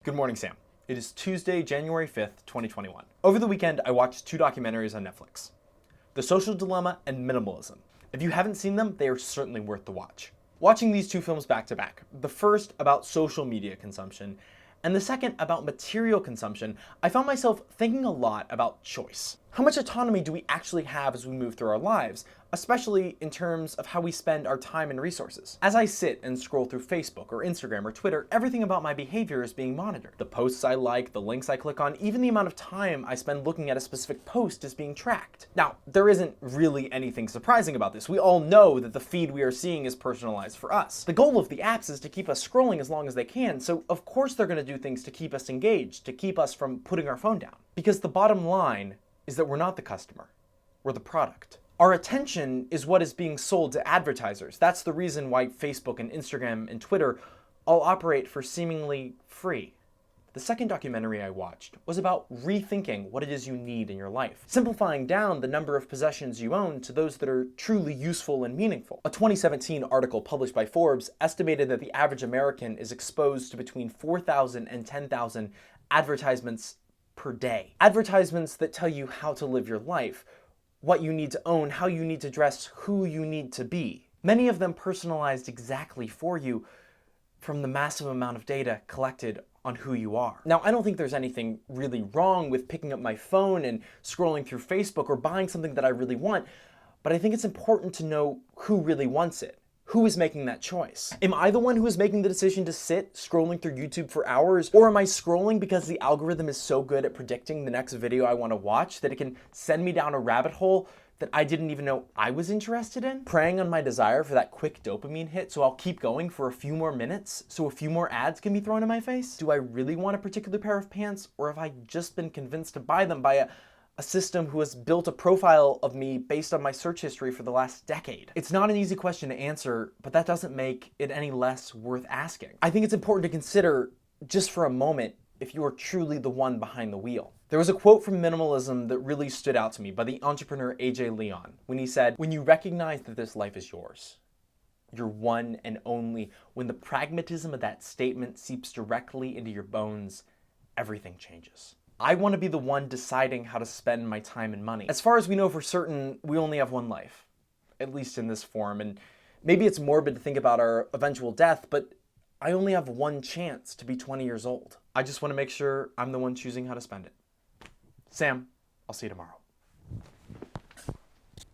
Good morning, Sam. It is Tuesday, January 5th, 2021. Over the weekend, I watched two documentaries on Netflix, The Social Dilemma and Minimalism. If you haven't seen them, they are certainly worth the watch. Watching these two films back to back, the first about social media consumption, and the second about material consumption, I found myself thinking a lot about choice. How much autonomy do we actually have as we move through our lives, especially in terms of how we spend our time and resources? As I sit and scroll through Facebook or Instagram or Twitter, everything about my behavior is being monitored. The posts I like, the links I click on, even the amount of time I spend looking at a specific post is being tracked. Now, there isn't really anything surprising about this. We all know that the feed we are seeing is personalized for us. The goal of the apps is to keep us scrolling as long as they can, so of course they're going to do things to keep us engaged, to keep us from putting our phone down. Because the bottom line is that we're not the customer, we're the product. Our attention is what is being sold to advertisers. That's the reason why Facebook and Instagram and Twitter all operate for seemingly free. The second documentary I watched was about rethinking what it is you need in your life, simplifying down the number of possessions you own to those that are truly useful and meaningful. A 2017 article published by Forbes estimated that the average American is exposed to between 4,000 and 10,000 advertisements per day. Advertisements that tell you how to live your life, what you need to own, how you need to dress, who you need to be. Many of them personalized exactly for you from the massive amount of data collected on who you are. Now, I don't think there's anything really wrong with picking up my phone and scrolling through Facebook or buying something that I really want, but I think it's important to know who really wants it. Who is making that choice? Am I the one who is making the decision to sit scrolling through YouTube for hours? Or am I scrolling because the algorithm is so good at predicting the next video I want to watch that it can send me down a rabbit hole that I didn't even know I was interested in? Preying on my desire for that quick dopamine hit so I'll keep going for a few more minutes so a few more ads can be thrown in my face? Do I really want a particular pair of pants, or have I just been convinced to buy them by a system who has built a profile of me based on my search history for the last decade? It's not an easy question to answer, but that doesn't make it any less worth asking. I think it's important to consider, just for a moment, if you are truly the one behind the wheel. There was a quote from Minimalism that really stood out to me by the entrepreneur AJ Leon when he said, "When you recognize that this life is yours, your one and only, when the pragmatism of that statement seeps directly into your bones, everything changes." I want to be the one deciding how to spend my time and money. As far as we know for certain, we only have one life, at least in this form, and maybe it's morbid to think about our eventual death, but I only have one chance to be 20 years old. I just want to make sure I'm the one choosing how to spend it. Sam, I'll see you tomorrow.